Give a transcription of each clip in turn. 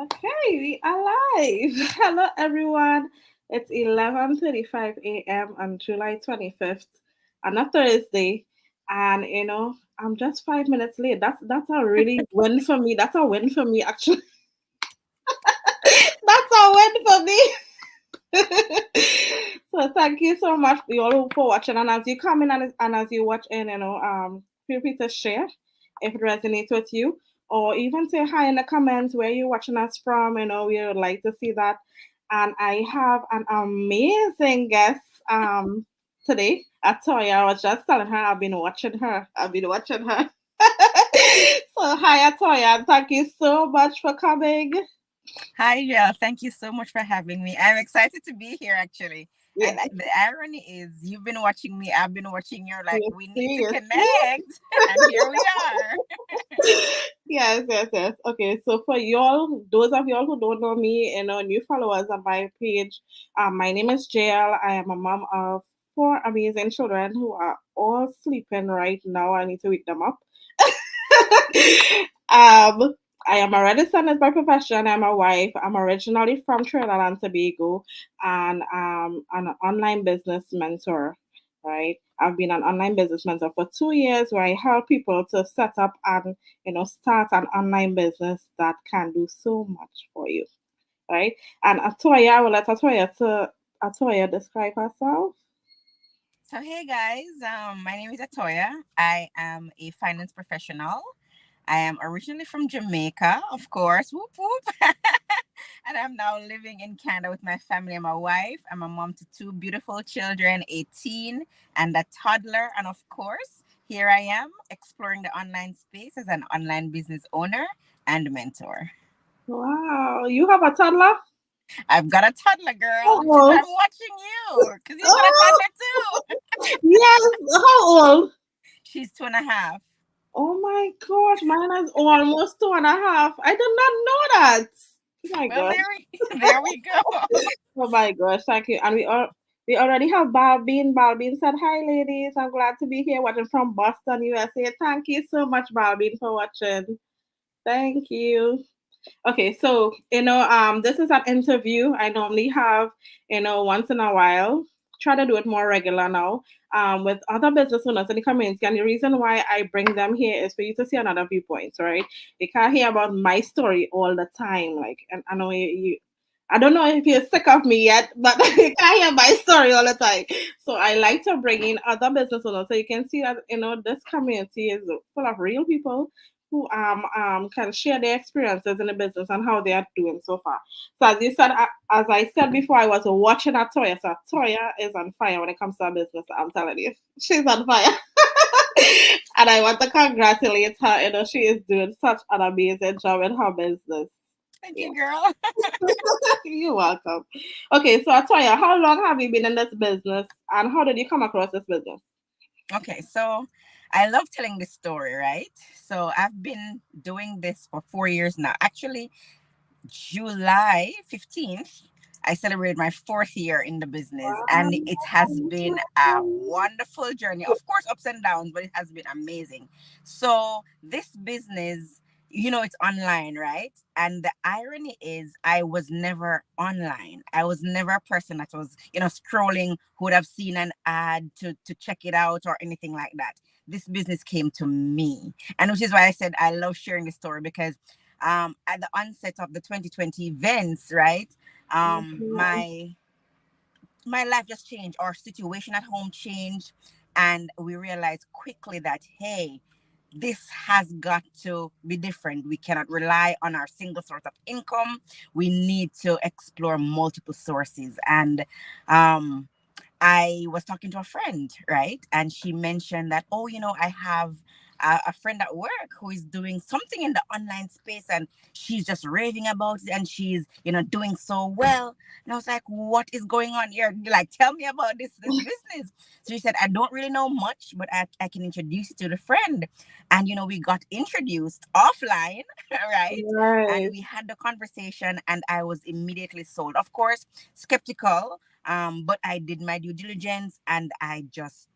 Okay, we are live. Hello, everyone. It's 11:35 a.m. on July 25th, on a Thursday, and I'm just 5 minutes late. That's a really win for me. That's a win for me, actually. That's a win for me. So thank you so much you all for watching. And as you come in and as you watch in, feel free to share if it resonates with you, or even say hi in the comments where you're watching us from. We would like to see that. And I have an amazing guest today. Atoya, I was just telling her I've been watching her. I've been watching her. So hi Atoya, and thank you so much for coming. Hi, Jill. Thank you so much for having me. I'm excited to be here, actually. And Yeah, the irony is, you've been watching me, I've been watching you. Like, you we need see, to you see. connect. And here we are. Yes, yes, yes. Okay, so for y'all, those of y'all who don't know me, new followers on my page, my name is JL. I am a mom of four amazing children who are all sleeping right now. I need to wake them up. um, I am a registered by profession. I'm a wife. I'm originally from Trinidad and Tobago, and an online business mentor. Right, I've been an online business mentor for 2 years, where I help people to set up and start an online business that can do so much for you. Right, and Atoya, I will let Atoya describe herself. So, hey guys, my name is Atoya. I am a finance professional. I am originally from Jamaica, of course. Whoop whoop. And I'm now living in Canada with my family and my wife. I'm a mom to two beautiful children, 18 and a toddler. And of course, here I am exploring the online space as an online business owner and mentor. Wow, you have a toddler? I've got a toddler girl, which is why Oh, I'm watching you because you've got a oh, toddler too. yes. How old? She's 2.5. Oh my gosh, mine is almost 2.5. I did not know that. Oh my Well, gosh. there we go. Oh my gosh, thank you. And we already have Balbin. Balbin said, "Hi ladies, I'm glad to be here watching from Boston, USA." Thank you so much, Balbin, for watching. Thank you. Okay, so this is an interview I normally have, once in a while. Try to do it more regular now, with other business owners in the community. And the reason why I bring them here is for you to see another viewpoint, right? You can't hear about my story all the time. Like, and I know I don't know if you're sick of me yet, but you can't hear my story all the time. So I like to bring in other business owners so you can see that this community is full of real people who can share their experiences in the business and how they are doing so far. So as you said, as I said before, I was watching Atoya. So Atoya is on fire when it comes to her business. I'm telling you, she's on fire. And I want to congratulate her. She is doing such an amazing job in her business. Thank Yeah, you, girl. you're welcome. Okay, so Atoya, how long have you been in this business, and how did you come across this business? Okay, so I love telling this story, right? So I've been doing this for 4 years now. Actually, July 15th, I celebrated my fourth year in the business, and it has been a wonderful journey. Of course, ups and downs, but it has been amazing. So, this business, it's online, right? And the irony is, I was never online. I was never a person that was, scrolling, who would have seen an ad to check it out or anything like that. This business came to me, and which is why I said I love sharing the story because at the onset of the 2020 events, right? Mhm. My life just changed. Our situation at home changed, and we realized quickly that hey, this has got to be different. We cannot rely on our single source of income. We need to explore multiple sources. And I was talking to a friend, right? And she mentioned that, oh, I have a friend at work who is doing something in the online space and she's just raving about it and she's, doing so well. And I was like, what is going on here? Like, tell me about this business. So she said, I don't really know much, but I can introduce you to the friend. And, we got introduced offline, right? And Right. we had the conversation and I was immediately sold. Of course, skeptical, but I did my due diligence and I just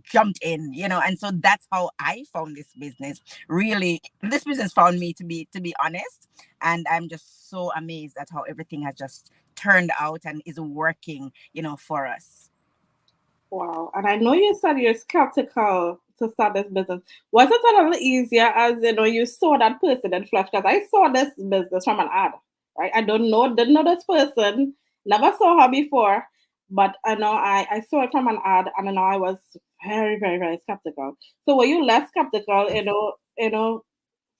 jumped in, and so that's how I found this business. Really, this business found me, to be honest. And I'm just so amazed at how everything has just turned out and is working, for us. Wow. And I know you said you're skeptical to start this business. Was it a little easier as you saw that person in flash? Because I saw this business from an ad, right? I don't know, didn't know this person, never saw her before, but I know I saw it from an ad, and I know I was very, very, very skeptical. So were you less skeptical,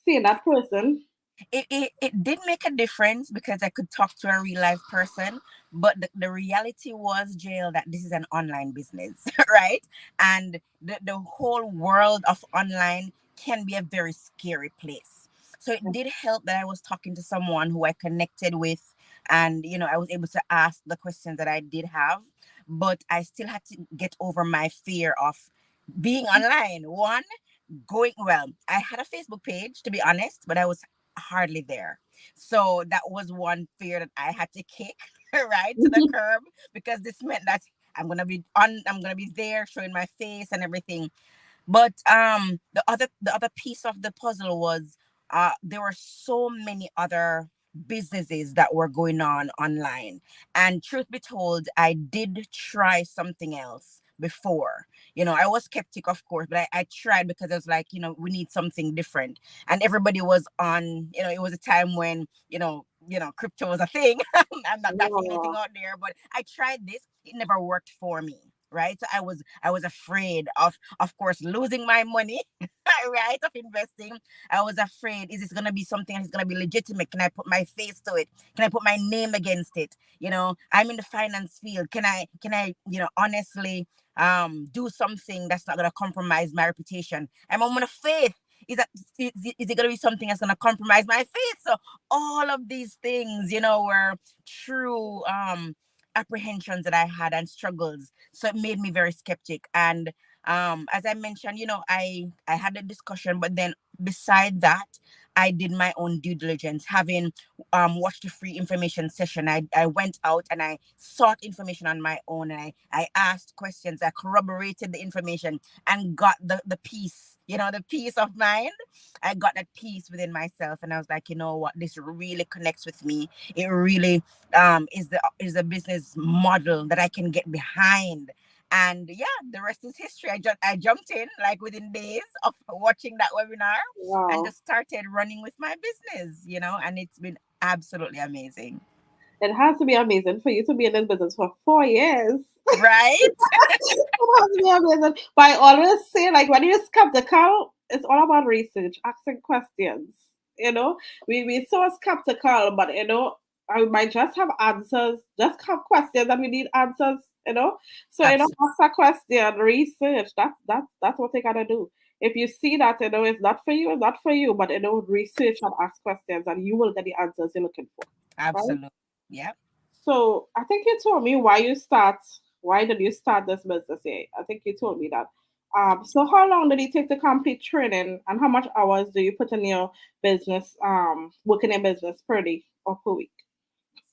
seeing that person? It did make a difference because I could talk to a real life person, but the reality was, Jail, that this is an online business, right? And the whole world of online can be a very scary place. So it did help that I was talking to someone who I connected with, and I was able to ask the questions that I did have, but I still had to get over my fear of being online. One, going, well, I had a Facebook page, to be honest, but I was hardly there. So that was one fear that I had to kick right to the curb, because this meant that I'm gonna be there showing my face and everything. But the other piece of the puzzle was, there were so many other businesses that were going on online. And truth be told, I did try something else before. I was skeptic, of course, but I tried because I was like, we need something different. And everybody was on, it was a time when, crypto was a thing. I'm not backing anything Yeah. out there, but I tried this. It never worked for me. Right. So I was afraid of course, losing my money, right, of investing. I was afraid, is this gonna be something that's gonna be legitimate? Can I put my face to it? Can I put my name against it? I'm in the finance field. Can I honestly do something that's not gonna compromise my reputation? I'm a woman of faith. Is it gonna be something that's gonna compromise my faith? So all of these things, were true apprehensions that I had and struggles. So it made me very skeptic. And as I mentioned, I had a discussion, but then beside that, I did my own due diligence. Having watched a free information session, I went out and I sought information on my own, and I asked questions, I corroborated the information, and got the peace, the peace of mind. I got that peace within myself, and I was like, you know what, this really connects with me. It really is a business model that I can get behind. And yeah, the rest is history. I jumped in like within days of watching that webinar, and Wow. just started running with my business, and it's been absolutely amazing. It has to be amazing for you to be in this business for 4 years. Right? It has to be amazing. But I always say, like, when you're skeptical, it's all about research, asking questions. You know, we so skeptical, but I might just have answers, just have questions, and we need answers. So Absolutely. ask a question, research. That's what they gotta do. If you see that it's not for you, it's not for you. But research and ask questions, and you will get the answers you're looking for. Right? Absolutely. Yeah. So I think you told me why you start. Why did you start this business? Yeah, I think you told me that. So how long did it take to complete training, and how much hours do you put in your business? Working in business per day or per week?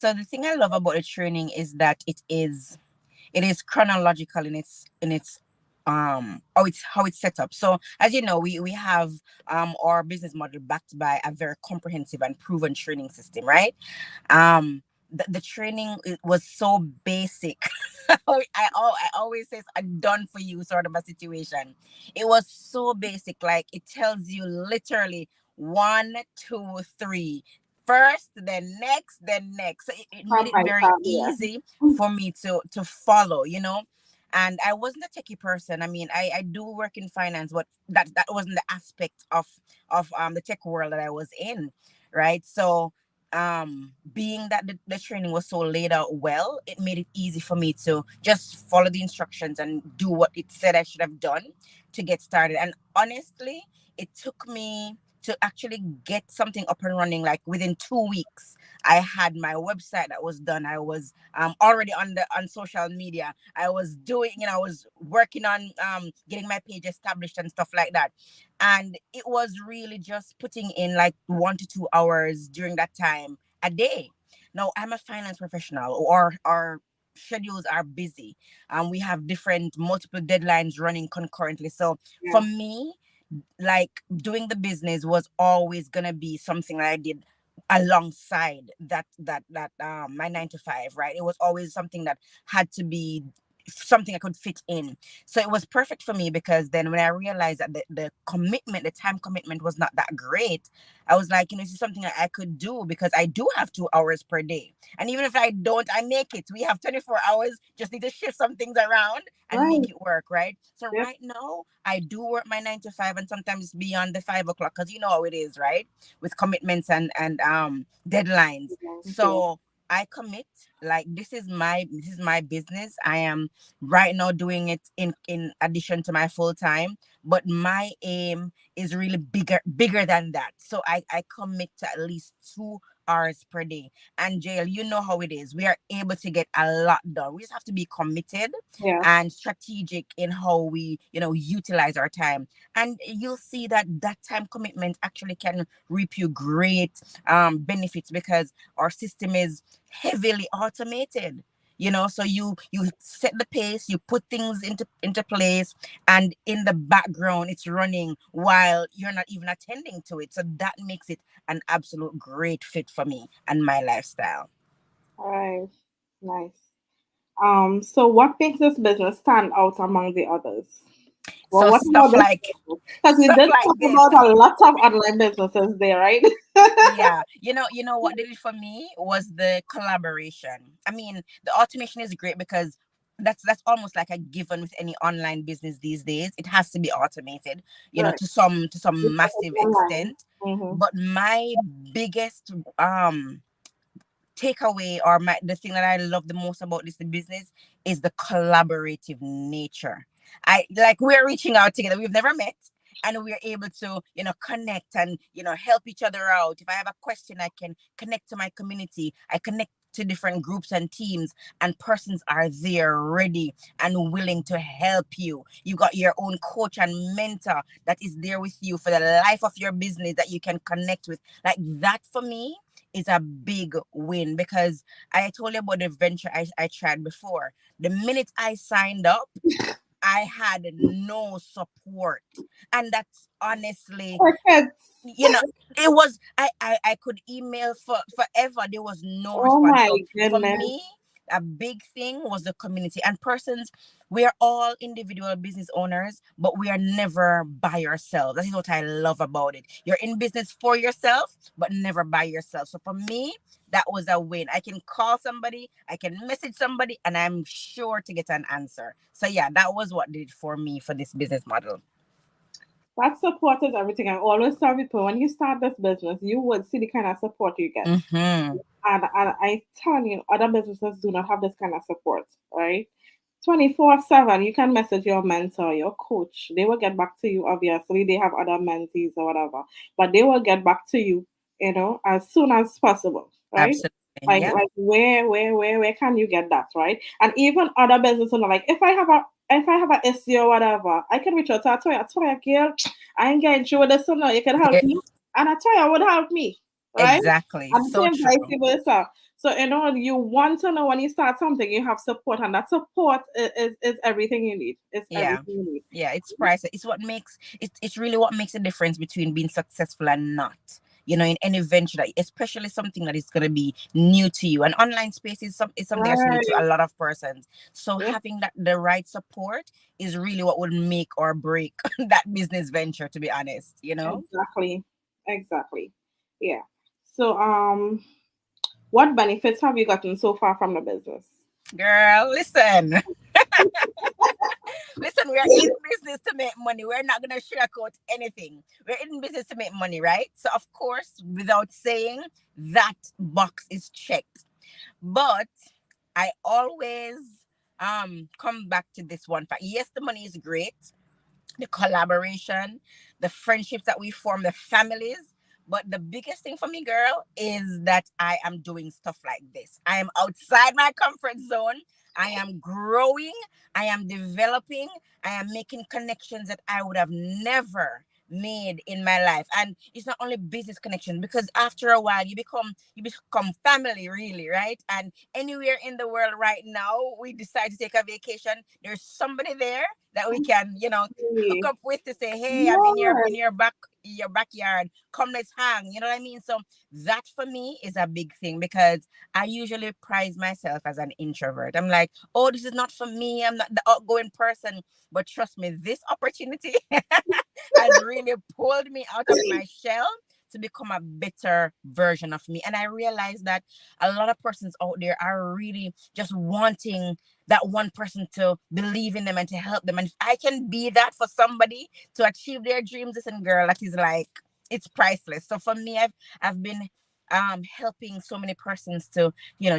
So the thing I love about the training is that it is chronological in its how it's set up. So as you know, we have our business model backed by a very comprehensive and proven training system, right? The training, it was so basic. I always say it's a done for you sort of a situation. It was so basic, like it tells you literally one, two, three. First, then next, then next. So it made Step it by very step, yeah. easy for me to follow, and I wasn't a techie person. I mean, I do work in finance, but that wasn't the aspect of the tech world that I was in, right? So being that the training was so laid out well, it made it easy for me to just follow the instructions and do what it said I should have done to get started. And honestly, it took me to actually get something up and running like within 2 weeks. I had my website that was done. I was already on social media. I was doing, I was working on getting my page established and stuff like that. And it was really just putting in like 1 to 2 hours during that time a day. Now I'm a finance professional, or schedules are busy, and we have different multiple deadlines running concurrently. So for Yeah. me, like doing the business was always gonna be something that I did alongside my 9 to 5, right? It was always something that had to be something I could fit in. So it was perfect for me, because then when I realized that the time commitment was not that great, I was like, this is something that I could do, because I do have 2 hours per day. And even if I don't, I make it. We have 24 hours, just need to shift some things around and Right. make it work, right? So Yep. right now, I do work my 9 to 5, and sometimes beyond the 5 o'clock, because you know how it is, right? With commitments and deadlines. Yeah. So I commit, like this is my business. I am right now doing it in addition to my full time, but my aim is really bigger than that. So I commit to at least 2 hours per day. And Jail, you know how it is. We are able to get a lot done. We just have to be committed Yeah. and strategic in how we utilize our time. And you'll see that that time commitment actually can reap you great benefits, because our system is heavily automated. So you set the pace, you put things into place, and in the background it's running while you're not even attending to it. So that makes it an absolute great fit for me and my lifestyle. All right. Nice. So what makes this business stand out among the others? Well, So what about stuff this like business? Because we stuff did like talk this. about a lot of online businesses there, right? Yeah, you know what did it for me was the collaboration. I mean, the automation is great, because that's almost like a given with any online business these days. It has to be automated, Right. to some Because it's massive online. extent. Mm-hmm. But my biggest takeaway, or the thing that I love the most about this business, is the collaborative nature. I like we're reaching out together. We've never met, and we're able to connect and help each other out. If I have a question, I can connect to my community. I connect to different groups and teams, and persons are there ready and willing to help you. You got your own coach and mentor that is there with you for the life of your business, that you can connect with. Like that for me is a big win, because I told you about the venture I tried before. The minute I signed up, I had no support. And that's honestly, For kids. you know it was I could email for forever, there was no Oh response. my So for goodness. me, a big thing was the community and persons. We are all individual business owners, but we are never by ourselves. That is what I love about it. You're in business for yourself, but never by yourself. So for me, that was a win. I can call somebody, I can message somebody, and I'm sure to get an answer. So yeah, that was what did it for me for this business model. That support is everything. I always tell people when you start this business, you would see the kind of support you get. Mm-hmm. And I tell you, other businesses do not have this kind of support, right? 24/7, you can message your mentor, your coach. They will get back to you. Obviously, they have other mentees or whatever, but they will get back to you, as soon as possible, right? Absolutely. Like, Yeah. where can you get that, right? And even other businesses are like, if I have a issue or whatever, I can reach out to Atoya. Atoya, girl, I ain't getting through with this, so no, you can help Yeah, me, and Atoya would help me, right? exactly. And the So same true. vice versa. So you want to know when you start something, you have support, and that support is everything you need. It's Yeah. everything you need. Yeah, it's priceless. It's really what makes a difference between being successful and not. In any venture, that, especially something that is going to be new to you. An online space is something that's new to a Right. lot of persons. So Yeah. having the right support is really what would make or break that business venture, to be honest. Exactly. Exactly. Yeah. So what benefits have you gotten so far from the business? Girl, listen. Listen, we're in business to make money. We're not gonna sugarcoat anything. We're in business to make money, right? So of course, without saying, that box is checked. But I always come back to this one fact. Yes, the money is great, the collaboration, the friendships that we form, the families. But the biggest thing for me, girl, is that I am doing stuff like this. I am outside my comfort zone. I am growing. I am developing. I am making connections that I would have never made in my life. And it's not only business connection, because after a while you become family, really, right? And anywhere in the world right now we decide to take a vacation, there's somebody there that we can, hook Really. up with to say, hey, I'm in Yes. your backyard, come, let's hang, you know what I mean? So that for me is a big thing, because I usually prize myself as an introvert. I'm like, oh, this is not for me, I'm not the outgoing person. But trust me, this opportunity has really pulled me out of my shell to become a better version of me. And I realized that a lot of persons out there are really just wanting that one person to believe in them and to help them. And if I can be that for somebody to achieve their dreams, listen, girl, that is like, it's priceless. So for me, I've been helping so many persons to,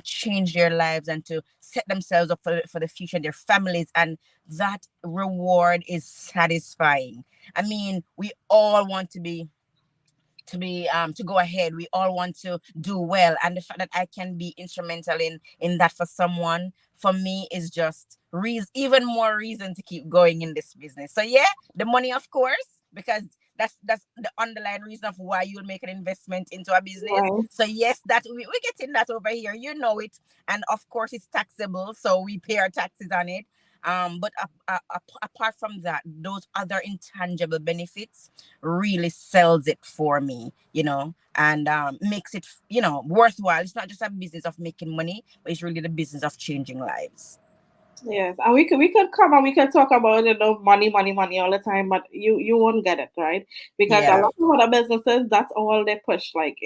change their lives and to set themselves up for the future, their families. And that reward is satisfying. I mean, we all want to go ahead, we all want to do well, and the fact that I can be instrumental in that for someone, for me, is just even more reason to keep going in this business. So yeah, the money, of course, because that's the underlying reason of why you'll make an investment into a business. Right. So yes, that we're getting that over here, it. And of course it's taxable, so we pay our taxes on it. But apart from that, those other intangible benefits really sells it for me, and makes it, worthwhile. It's not just a business of making money, but it's really the business of changing lives. Yes, and we could come and we could talk about money, money, money all the time, but you won't get it, right? Because a Yeah, lot of other businesses, that's all they push, like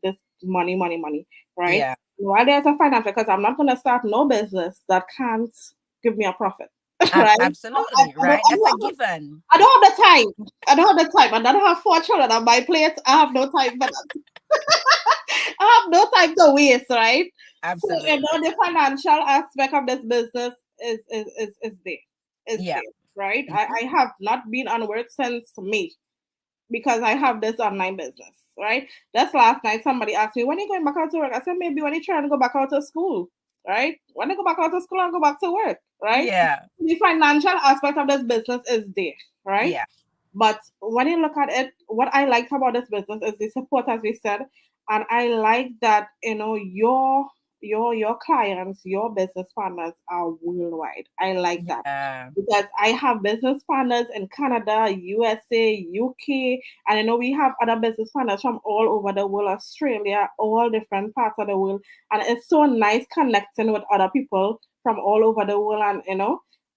this money, money, money, right? yeah, While there's a financial, because I'm not gonna start no business that can't give me a profit, right? absolutely, right. That's a given. I don't have the time. I don't have the time, and I don't have 4 children on my plate. I have no time for that. I have no time to waste, right? So Absolutely. the financial aspect of this business is there. Is Yeah. there, right? Mhm. I have not been on work since May because I have this online business, right? Just last night somebody asked me, when are you going back out to work? I said maybe when you're trying to go back out to school, right? When I go back out to school, I'll go back to work, right? Yeah. The financial aspect of this business is there, right? Yeah. But when you look at it, what I liked about this business is the support, as we said, and I like that your clients, your business partners are worldwide. I like that Yeah. because I have business partners in Canada, USA, UK, and I know we have other business partners from all over the world, Australia, all different parts of the world, and it's so nice connecting with other people from all over the world, and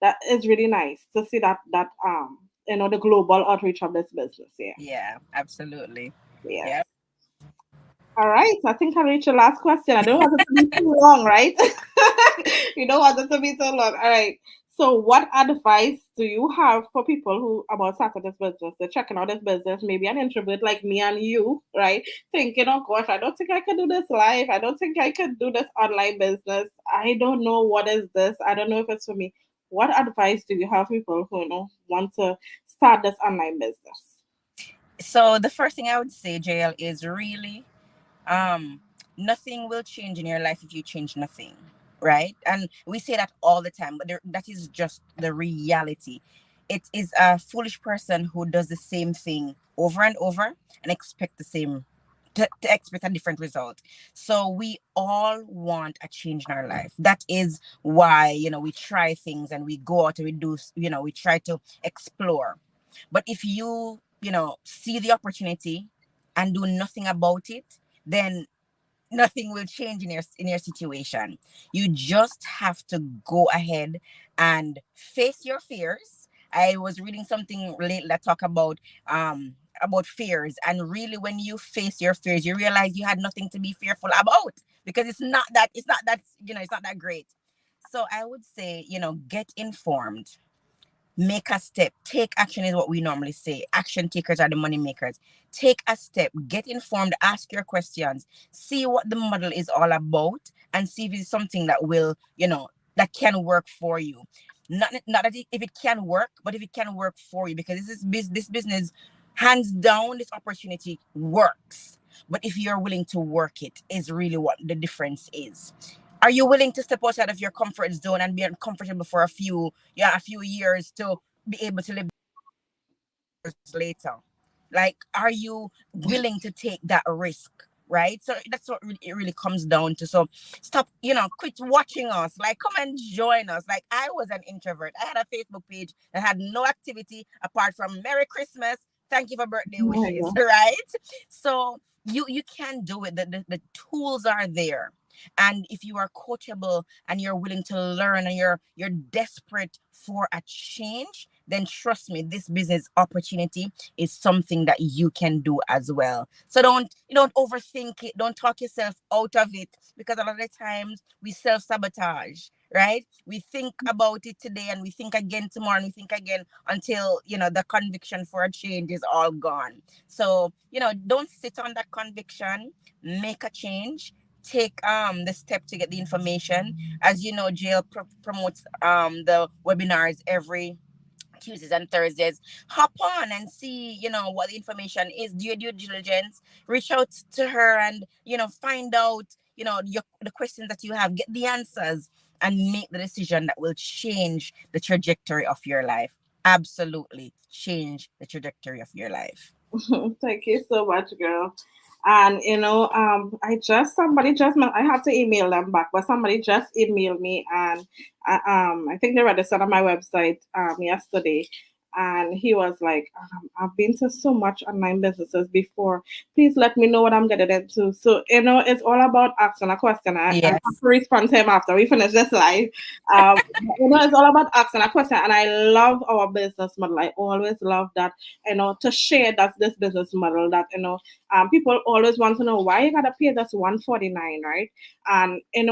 that is really nice to see that the global outreach of this business. Yeah. Yeah. Absolutely. Yeah. Yeah. All right. So I think I reached the last question. I don't want it to be too long, right? You don't want it to be too long. All right. So what advice do you have for people who about starting this business? They're checking out this business, maybe an introvert like me and you, right? Thinking, oh gosh, I don't think I can do this live. I don't think I can do this online business. I don't know what is this. I don't know if it's for me. What advice do you have for people who want to start this online business? So the first thing I would say, JL, is really, um nothing will change in your life if you change nothing, right? And we say that all the time, but that is just the reality. It is a foolish person who does the same thing over and over and expect the same to expect a different result. So we all want a change in our life. That is why, we try things and we go out and we do, we try to explore. But if you, see the opportunity and do nothing about it, then nothing will change in your situation. You just have to go ahead and face your fears. I was reading something lately that talk about fears, and really when you face your fears, you realize you had nothing to be fearful about, because it's not that great. So I would say, get informed, make a step, take action is what we normally say. Action takers are the money makers. Take a step, get informed, ask your questions, see what the model is all about, and see if it's something that will, that can work for you. Not that if it can work, but if it can work for you, because this business, hands down, this opportunity works. But if you're willing to work it, is really what the difference is. Are you willing to step outside of your comfort zone and be uncomfortable for a few years to be able to live later? Like, are you willing to take that risk? Right. So that's what it really comes down to. So stop, quit watching us. Like, come and join us. Like, I was an introvert. I had a Facebook page that had no activity apart from Merry Christmas. Thank you for birthday Oh my wishes. God. Right. So you can do it. The tools are there. And if you are coachable and you're willing to learn and you're desperate for a change, then trust me, this business opportunity is something that you can do as well. So don't overthink it. Don't talk yourself out of it, because a lot of the times we self-sabotage, right? We think about it today and we think again tomorrow and we think again until the conviction for a change is all gone. So, don't sit on that conviction, make a change, take the step to get the information. As you know, jail promotes the webinars every Tuesdays and Thursdays. Hop on and see, what the information is. Do your due diligence. Reach out to her and, find out, the questions that you have. Get the answers and make the decision that will change the trajectory of your life. Absolutely change the trajectory of your life. Thank you so much, girl. And I have to email them back, but somebody just emailed me, and I think they registered on my website yesterday, and he was like, I've been to so much online businesses before. Please let me know what I'm getting into. So it's all about asking a question. I have Yes. to respond to him after we finish this live. Um, it's all about asking a question, and I love our business model. I always love that, to share that this business model that people always want to know why you gotta pay this 149, right? And the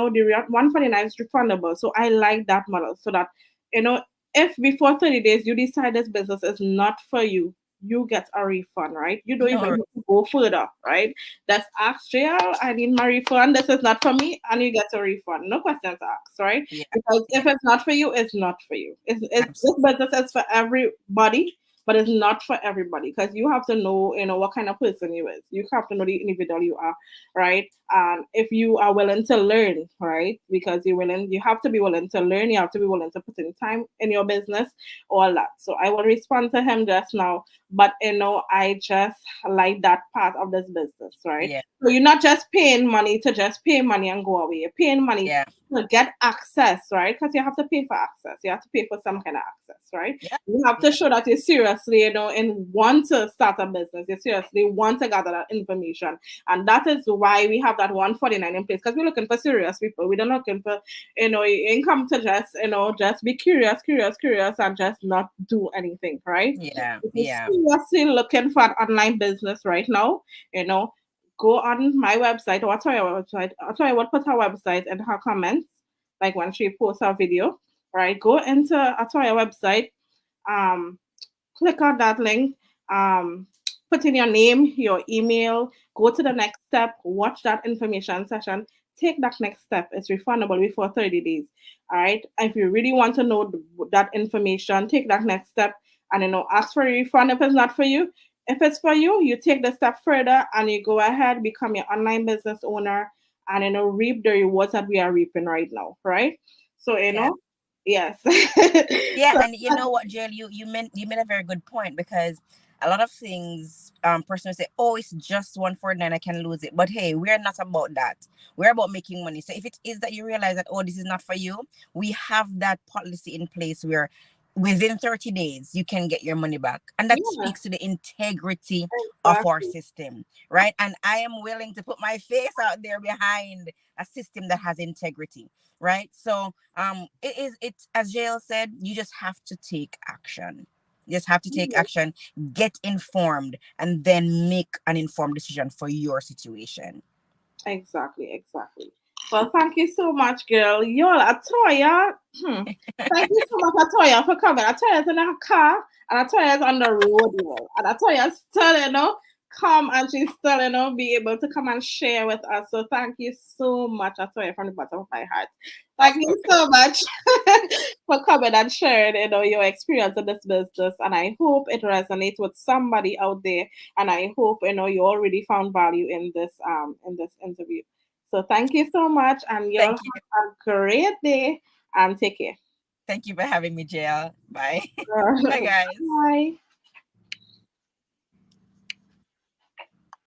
149 is refundable. So I like that model, so that you know if before 30 days you decide this business is not for you, you get a refund, right? You don't even No. have to go further, right? That's ask JL, I need my refund. This is not for me, and you get a refund. No questions asked, right? Yeah. Because Yeah. if it's not for you, it's not for you. This Absolutely. business is for everybody, but it's not for everybody, because you have to know, what kind of person you is. You have to know the individual you are, right? And if you are willing to learn, right? Because you have to be willing to learn. You have to be willing to put in time in your business, all that. So I will respond to him just now, but I just like that part of this business, right? Yeah. So you're not just paying money to just pay money and go away. You're paying money Yeah. to get access, right? Because you have to pay for access. You have to pay for some kind of access, right? Yeah. You have to Yeah. show that you seriously, and want to start a business. You seriously want to gather that information. And that is why we have that 149 in place, because we're looking for serious people. We're not looking for, income to just, just be curious, curious, curious, and just not do anything, right? Yeah. If Yeah. you're seriously looking for an online business right now, you know, go on my website or Atoya website. Atoya would put her website in her comments, like when she posts her video, right? Go into Atoya website, um, click on that link, um, put in your name, your email, go to the next step, watch that information session, take that next step. It's refundable before 30 days. All right. If you really want to know that information, take that next step and ask for a refund if it's not for you. If it's for you, you take the step further and you go ahead, become your online business owner, and reap the rewards that we are reaping right now. Right. So Yeah. yes. Yeah, So and you know what, Jill, you made a very good point, because a lot of things, personally say, oh, it's just 149, I can lose it. But hey, we're not about that. We're about making money. So if it is that you realize that, oh, this is not for you, we have that policy in place where within 30 days you can get your money back. And that yeah, speaks to the integrity of our exactly. system, right? And I am willing to put my face out there behind a system that has integrity, right? So it's, as Jael said, you just have to take action. You just have to take action, get informed, and then make an informed decision for your situation. Exactly, exactly. Well, thank you so much, girl. Y'all, Atoya. Thank you so much, Atoya, for coming. Atoya's in her car and Atoya's on the road, y'all. And Atoya's still, come, and she's still, be able to come and share with us. So thank you so much, Atoya, from the bottom of my heart. Thank Of you course. so much for coming and sharing, your experience in this business. And I hope it resonates with somebody out there. And I hope you already found value in this interview. So thank you so much, and you'll Thank you. have a great day and take care. Thank you for having me, Jael. Bye. Bye, guys. Bye.